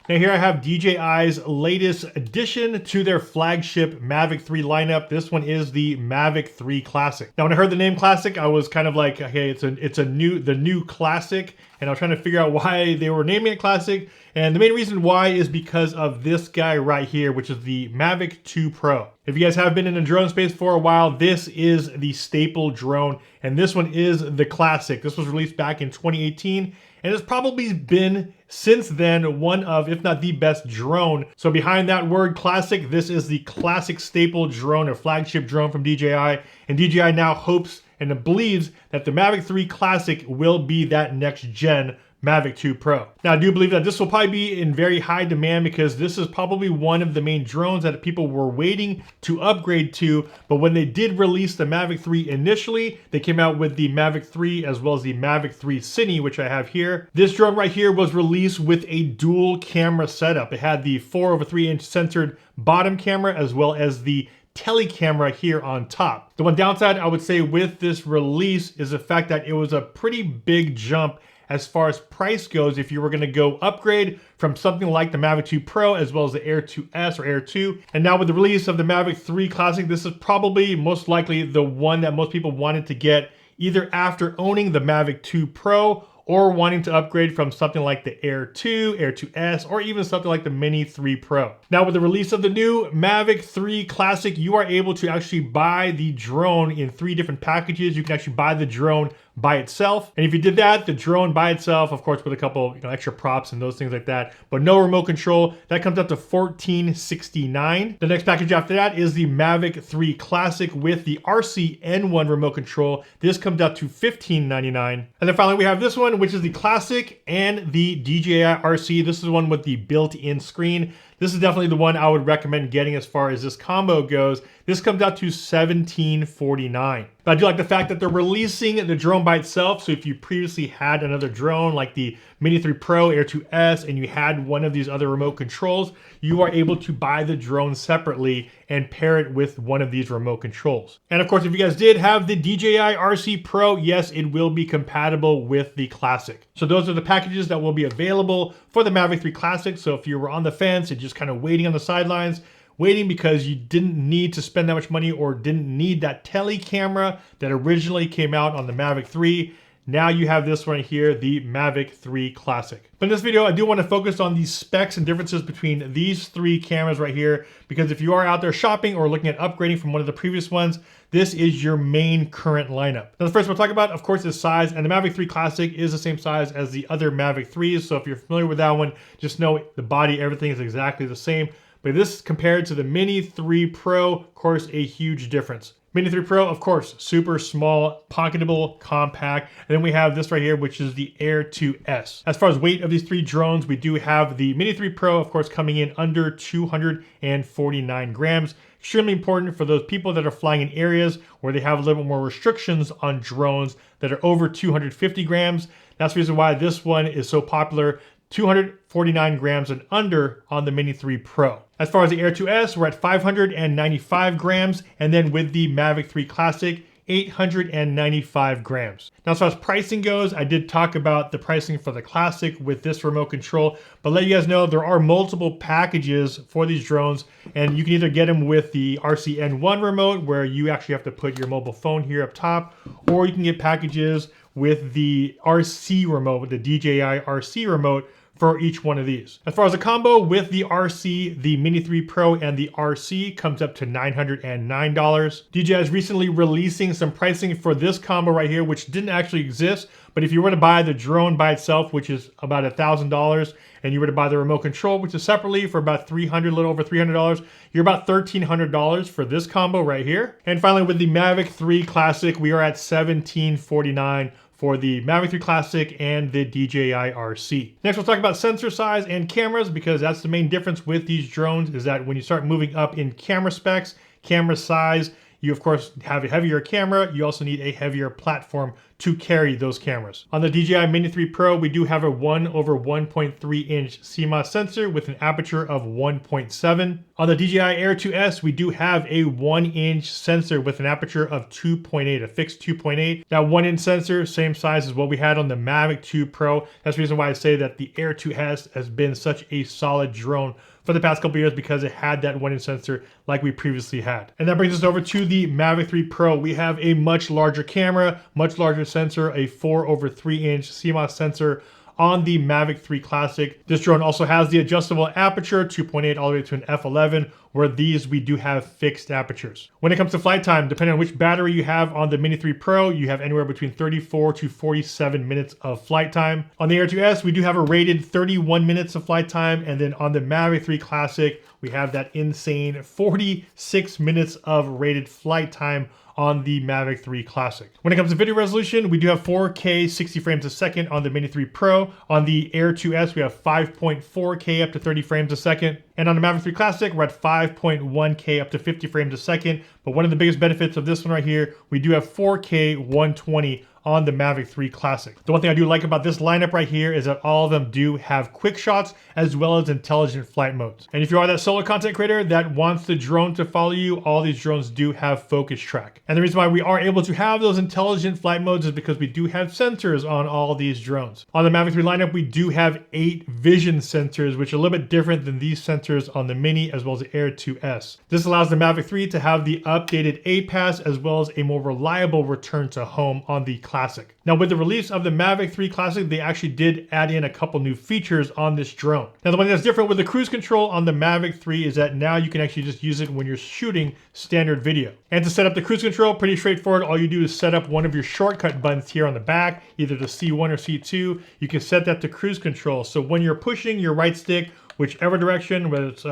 Now here I have DJI's latest addition to their flagship Mavic 3 lineup. This one is the Mavic 3 Classic. Now when I heard the name Classic, I was kind of like, okay, it's the new Classic, and I was trying to figure out why they were naming it Classic. And the main reason why is because of this guy right here, which is the Mavic 2 Pro. If you guys have been in the drone space for a while, this is the staple drone, and this one is the Classic. This was released back in 2018, and it's probably been since then one of, if not the best drone. So behind that word Classic, this is the classic staple drone or flagship drone from DJI, and DJI now hopes and believes that the Mavic 3 Classic will be that next gen Mavic 2 Pro. Now I do believe that this will probably be in very high demand because this is probably one of the main drones that people were waiting to upgrade to, but when they did release the Mavic 3 initially, they came out with the Mavic 3 as well as the Mavic 3 Cine, which I have here. This drone right here was released with a dual camera setup. It had the 4/3" censored bottom camera as well as the tele camera here on top. The one downside I would say with this release is the fact that it was a pretty big jump as far as price goes if you were going to go upgrade from something like the Mavic 2 Pro as well as the Air 2S or Air 2. And now with the release of the Mavic 3 Classic, this is probably most likely the one that most people wanted to get either after owning the Mavic 2 Pro or wanting to upgrade from something like the Air 2, Air 2S, or even something like the Mini 3 Pro. Now with the release of the new Mavic 3 Classic, you are able to actually buy the drone in 3 different packages. You can actually buy the drone by itself. And if you did that, the drone by itself, of course, with a couple extra props and those things like that, but no remote control, that comes up to $1469. The next package after that is the Mavic 3 Classic with the RC N1 remote control. This comes up to $1599. And then finally, we have this one, which is the Classic and the DJI RC. This is the one with the built-in screen. This is definitely the one I would recommend getting as far as this combo goes. This comes out to $1749. But I do like the fact that they're releasing the drone by itself. So if you previously had another drone like the Mini 3 Pro, Air 2S, and you had one of these other remote controls, you are able to buy the drone separately and pair it with one of these remote controls. And of course, if you guys did have the DJI RC Pro, yes, it will be compatible with the Classic. So those are the packages that will be available for the Mavic 3 Classic. So if you were on the fence and just kind of waiting on the sidelines, waiting because you didn't need to spend that much money or didn't need that tele camera that originally came out on the Mavic 3, now you have this one here, the Mavic 3 Classic. But in this video, I do want to focus on the specs and differences between these 3 cameras right here, because if you are out there shopping or looking at upgrading from one of the previous ones, this is your main current lineup. Now the first we'll talk about, of course, is size, and the Mavic 3 Classic is the same size as the other Mavic 3s, so if you're familiar with that one, just know the body, everything is exactly the same. But this compared to the Mini 3 Pro, of course, a huge difference. Mini 3 Pro, of course, super small, pocketable, compact. And then we have this right here, which is the Air 2S. As far as weight of these 3 drones, we do have the Mini 3 Pro, of course, coming in under 249 grams. Extremely important for those people that are flying in areas where they have a little bit more restrictions on drones that are over 250 grams. That's the reason why this one is so popular. 249 grams and under on the Mini 3 Pro. As far as the Air 2S, we're at 595 grams, and then with the Mavic 3 Classic, 895 grams. Now, as far as pricing goes, I did talk about the pricing for the Classic with this remote control, but let you guys know there are multiple packages for these drones, and you can either get them with the RC N1 remote, where you actually have to put your mobile phone here up top, or you can get packages with the RC remote, with the DJI RC remote, for each one of these. As far as the combo with the RC, the Mini 3 Pro and the RC comes up to $909. DJI is recently releasing some pricing for this combo right here, which didn't actually exist, but if you were to buy the drone by itself, which is about $1,000, and you were to buy the remote control, which is separately for about $300, a little over $300, you're about $1,300 for this combo right here. And finally, with the Mavic 3 Classic, we are at $1,749 for the Mavic 3 Classic and the DJI RC. Next, we'll talk about sensor size and cameras, because that's the main difference with these drones, is that when you start moving up in camera specs, camera size, you of course have a heavier camera. You also need a heavier platform to carry those cameras. On the DJI Mini 3 Pro, we do have a 1/1.3 inch CMOS sensor with an aperture of 1.7. On the DJI Air 2S, we do have a 1-inch sensor with an aperture of 2.8, a fixed 2.8. That 1-inch sensor, same size as what we had on the Mavic 2 Pro. That's the reason why I say that the Air 2S has been such a solid drone for the past couple years, because it had that 1-inch sensor like we previously had. And that brings us over to the Mavic 3 Pro. We have a much larger camera, much larger sensor, a 4/3-inch CMOS sensor on the Mavic 3 Classic. This drone also has the adjustable aperture, 2.8 all the way to an f11, where these we do have fixed apertures. When it comes to flight time, depending on which battery you have on the Mini 3 Pro, you have anywhere between 34 to 47 minutes of flight time. On the Air 2S, we do have a rated 31 minutes of flight time, and then on the Mavic 3 Classic, we have that insane 46 minutes of rated flight time on the Mavic 3 Classic. When it comes to video resolution, we do have 4K 60 frames a second on the Mini 3 Pro. On the Air 2S, we have 5.4K up to 30 frames a second. And on the Mavic 3 Classic, we're at 5.1K up to 50 frames a second. But one of the biggest benefits of this one right here, we do have 4K 120 on the Mavic 3 Classic. The one thing I do like about this lineup right here is that all of them do have quick shots as well as intelligent flight modes. And if you are that solo content creator that wants the drone to follow you, all these drones do have focus track. And the reason why we are able to have those intelligent flight modes is because we do have sensors on all these drones. On the Mavic 3 lineup, we do have 8 vision sensors, which are a little bit different than these sensors on the Mini as well as the Air 2S. This allows the Mavic 3 to have the updated APAS as well as a more reliable return to home on the Classic. Now, with the release of the Mavic 3 Classic, they actually did add in a couple new features on this drone. Now, the one that's different with the cruise control on the Mavic 3 is that now you can actually just use it when you're shooting standard video. And to set up the cruise control, pretty straightforward. All you do is set up one of your shortcut buttons here on the back, either the C1 or C2. You can set that to cruise control. So when you're pushing your right stick, whichever direction, whether it's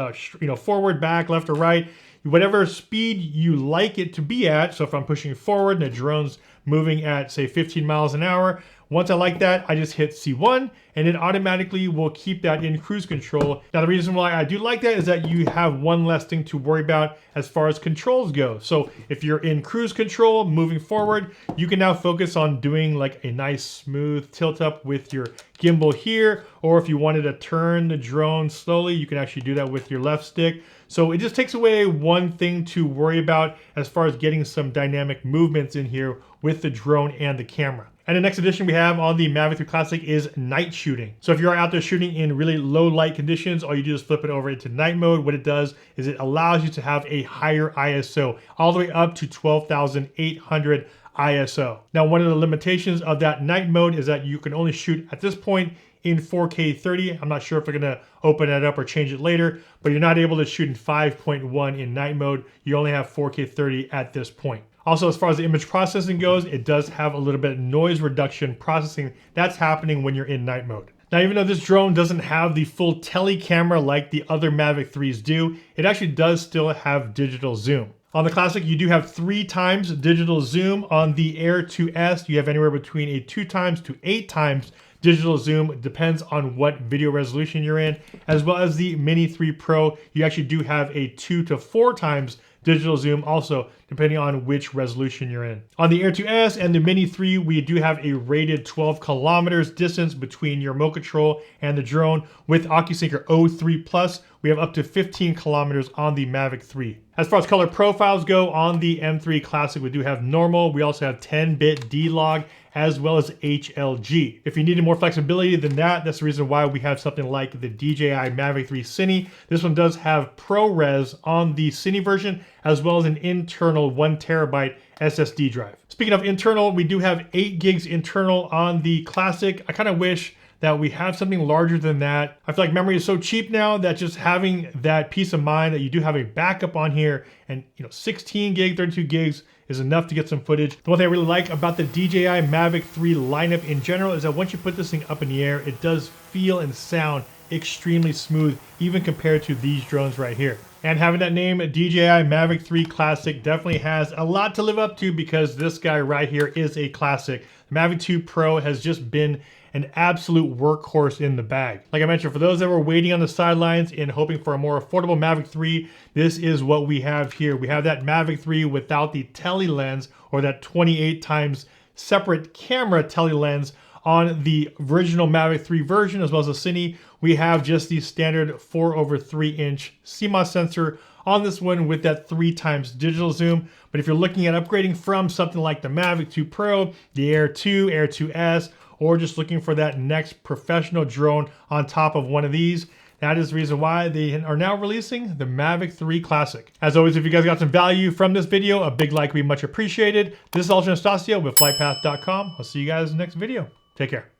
forward, back, left, or right, whatever speed you like it to be at. So if I'm pushing forward and the drone's moving at, say, 15 miles an hour, once I like that, I just hit C1 and it automatically will keep that in cruise control. Now, the reason why I do like that is that you have one less thing to worry about as far as controls go. So if you're in cruise control moving forward, you can now focus on doing like a nice smooth tilt up with your gimbal here, or if you wanted to turn the drone slowly, you can actually do that with your left stick. So it just takes away one thing to worry about as far as getting some dynamic movements in here with the drone and the camera. And the next addition we have on the Mavic 3 Classic is night shooting. So if you're out there shooting in really low light conditions, all you do is flip it over into night mode. What it does is it allows you to have a higher ISO, all the way up to 12,800 ISO. Now, one of the limitations of that night mode is that you can only shoot at this point in 4K 30. I'm not sure if they're gonna open that up or change it later, but you're not able to shoot in 5.1 in night mode. You only have 4K 30 at this point. Also, as far as the image processing goes, it does have a little bit of noise reduction processing that's happening when you're in night mode. Now, even though this drone doesn't have the full tele camera like the other Mavic 3s do, it actually does still have digital zoom. On the Classic, you do have 3 times digital zoom. On the Air 2S, you have anywhere between a 2 times to 8 times digital zoom. It depends on what video resolution you're in. As well as the Mini 3 Pro, you actually do have a 2 to 4 times digital zoom also, depending on which resolution you're in. On the Air 2S and the Mini 3, we do have a rated 12 kilometers distance between your remote control and the drone. With OcuSync O3 Plus, we have up to 15 kilometers on the Mavic 3. As far as color profiles go, on the M3 Classic, we do have normal. We also have 10-bit D-Log as well as HLG. If you needed more flexibility than that, that's the reason why we have something like the DJI MAVIC 3 Cine. This one does have ProRes on the Cine version, as well as an internal 1 terabyte SSD drive. Speaking of internal, we do have 8 gigs internal on the Classic. I kind of wish that we have something larger than that. I feel like memory is so cheap now that just having that peace of mind that you do have a backup on here, and 16 gig, 32 gigs is enough to get some footage. The one thing I really like about the DJI MAVIC 3 lineup in general is that once you put this thing up in the air, it does feel and sound extremely smooth, even compared to these drones right here. And having that name, DJI MAVIC 3 Classic, definitely has a lot to live up to, because this guy right here is a classic. The Mavic 2 Pro has just been an absolute workhorse in the bag. Like I mentioned, for those that were waiting on the sidelines and hoping for a more affordable Mavic 3, this is what we have here. We have that Mavic 3 without the tele lens, or that 28 times separate camera telelens on the original Mavic 3 version, as well as the Cine. We have just the standard 4/3" CMOS sensor on this one with that 3x digital zoom. But if you're looking at upgrading from something like the Mavic 2 Pro, the Air 2, Air 2S, or just looking for that next professional drone on top of one of these, that is the reason why they are now releasing the Mavic 3 Classic. As always, if you guys got some value from this video, a big like would be much appreciated. This is Alton Anastasia with FlytPath.com. I'll see you guys in the next video. Take care.